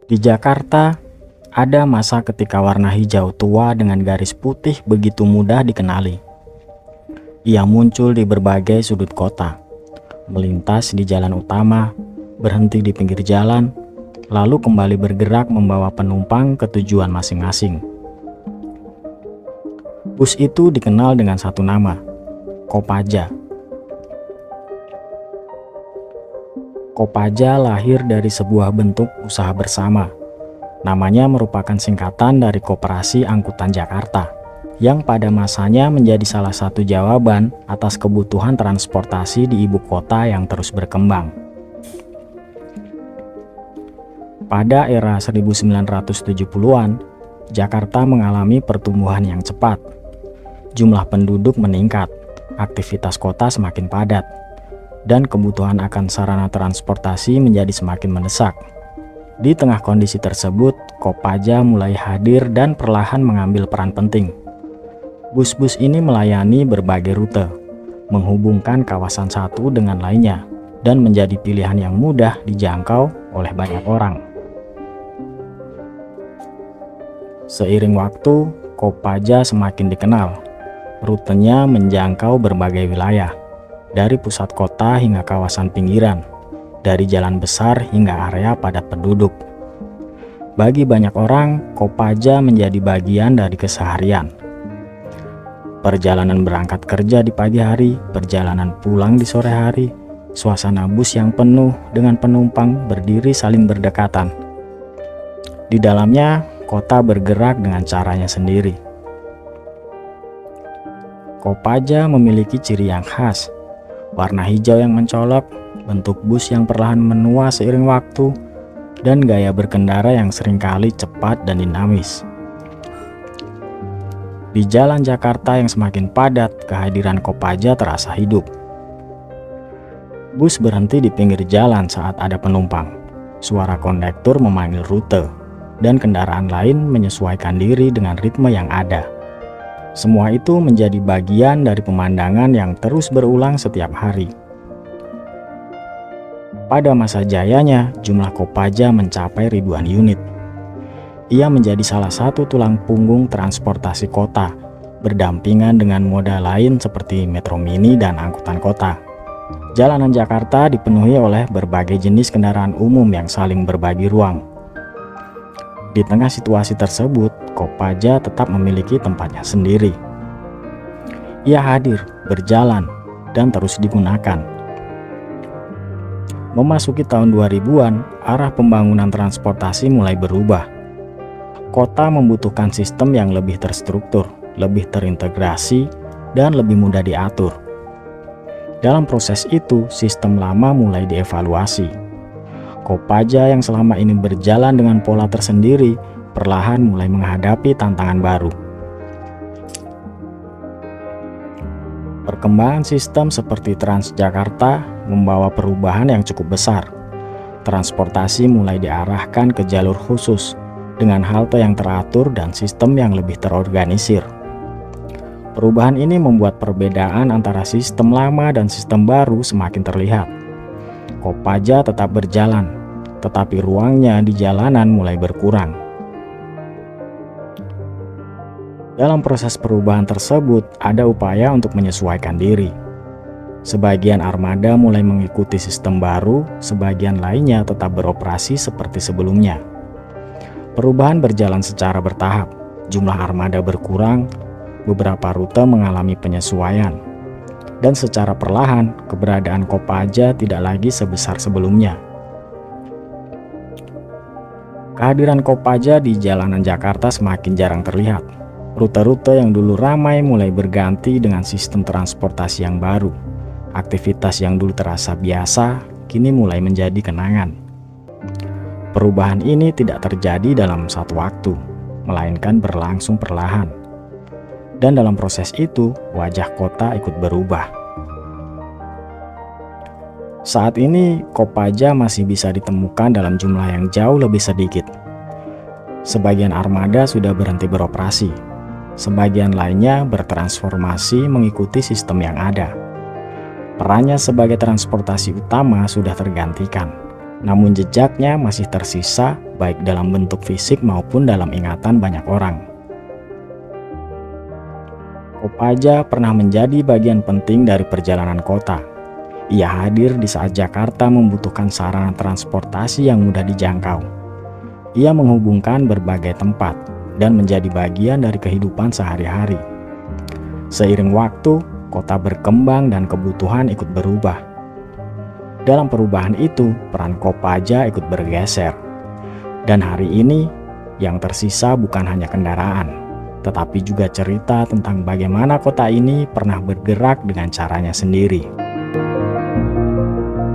Di Jakarta, ada masa ketika warna hijau tua dengan garis putih begitu mudah dikenali. Ia muncul di berbagai sudut kota, melintas di jalan utama, berhenti di pinggir jalan, lalu kembali bergerak membawa penumpang ke tujuan masing-masing. Bus itu dikenal dengan satu nama, Kopaja. Kopaja lahir dari sebuah bentuk usaha bersama. Namanya merupakan singkatan dari Koperasi Angkutan Jakarta, yang pada masanya menjadi salah satu jawaban atas kebutuhan transportasi di ibu kota yang terus berkembang. Pada era 1970-an, Jakarta mengalami pertumbuhan yang cepat. Jumlah penduduk meningkat, aktivitas kota semakin padat, dan kebutuhan akan sarana transportasi menjadi semakin mendesak. Di tengah kondisi tersebut, Kopaja mulai hadir dan perlahan mengambil peran penting. Bus-bus ini melayani berbagai rute, menghubungkan kawasan satu dengan lainnya, dan menjadi pilihan yang mudah dijangkau oleh banyak orang. Seiring waktu, Kopaja semakin dikenal. Rutenya menjangkau berbagai wilayah, dari pusat kota hingga kawasan pinggiran, dari jalan besar hingga area padat penduduk. Bagi banyak orang, Kopaja menjadi bagian dari keseharian. Perjalanan berangkat kerja di pagi hari, perjalanan pulang di sore hari, suasana bus yang penuh dengan penumpang berdiri saling berdekatan. Di dalamnya, kota bergerak dengan caranya sendiri. Kopaja memiliki ciri yang khas, warna hijau yang mencolok, bentuk bus yang perlahan menua seiring waktu, dan gaya berkendara yang seringkali cepat dan dinamis. Di jalan Jakarta yang semakin padat, kehadiran Kopaja terasa hidup. Bus berhenti di pinggir jalan saat ada penumpang. Suara kondektur memanggil rute, dan kendaraan lain menyesuaikan diri dengan ritme yang ada. Semua itu menjadi bagian dari pemandangan yang terus berulang setiap hari. Pada masa jayanya, jumlah Kopaja mencapai ribuan unit. Ia menjadi salah satu tulang punggung transportasi kota, berdampingan dengan moda lain seperti metro mini dan angkutan kota. Jalanan Jakarta dipenuhi oleh berbagai jenis kendaraan umum yang saling berbagi ruang. Di tengah situasi tersebut, Kopaja tetap memiliki tempatnya sendiri. Ia hadir, berjalan, dan terus digunakan. Memasuki tahun 2000-an, arah pembangunan transportasi mulai berubah. Kota membutuhkan sistem yang lebih terstruktur, lebih terintegrasi, dan lebih mudah diatur. Dalam proses itu, sistem lama mulai dievaluasi. Kopaja yang selama ini berjalan dengan pola tersendiri, perlahan mulai menghadapi tantangan baru. Perkembangan sistem seperti Transjakarta membawa perubahan yang cukup besar. Transportasi mulai diarahkan ke jalur khusus, dengan halte yang teratur dan sistem yang lebih terorganisir. Perubahan ini membuat perbedaan antara sistem lama dan sistem baru semakin terlihat. Kopaja tetap berjalan, tetapi ruangnya di jalanan mulai berkurang. Dalam proses perubahan tersebut, ada upaya untuk menyesuaikan diri. Sebagian armada mulai mengikuti sistem baru, sebagian lainnya tetap beroperasi seperti sebelumnya. Perubahan berjalan secara bertahap, jumlah armada berkurang, beberapa rute mengalami penyesuaian, dan secara perlahan keberadaan Kopaja tidak lagi sebesar sebelumnya. Kehadiran Kopaja di jalanan Jakarta semakin jarang terlihat. Rute-rute yang dulu ramai mulai berganti dengan sistem transportasi yang baru. Aktivitas yang dulu terasa biasa, kini mulai menjadi kenangan. Perubahan ini tidak terjadi dalam satu waktu, melainkan berlangsung perlahan. Dan dalam proses itu, wajah kota ikut berubah. Saat ini, Kopaja masih bisa ditemukan dalam jumlah yang jauh lebih sedikit. Sebagian armada sudah berhenti beroperasi, sebagian lainnya bertransformasi mengikuti sistem yang ada. Perannya sebagai transportasi utama sudah tergantikan, namun jejaknya masih tersisa baik dalam bentuk fisik maupun dalam ingatan banyak orang. Kopaja pernah menjadi bagian penting dari perjalanan kota. Ia hadir di saat Jakarta membutuhkan sarana transportasi yang mudah dijangkau. Ia menghubungkan berbagai tempat dan menjadi bagian dari kehidupan sehari-hari. Seiring waktu, kota berkembang dan kebutuhan ikut berubah. Dalam perubahan itu, peran Kopaja ikut bergeser. Dan hari ini, yang tersisa bukan hanya kendaraan, tetapi juga cerita tentang bagaimana kota ini pernah bergerak dengan caranya sendiri.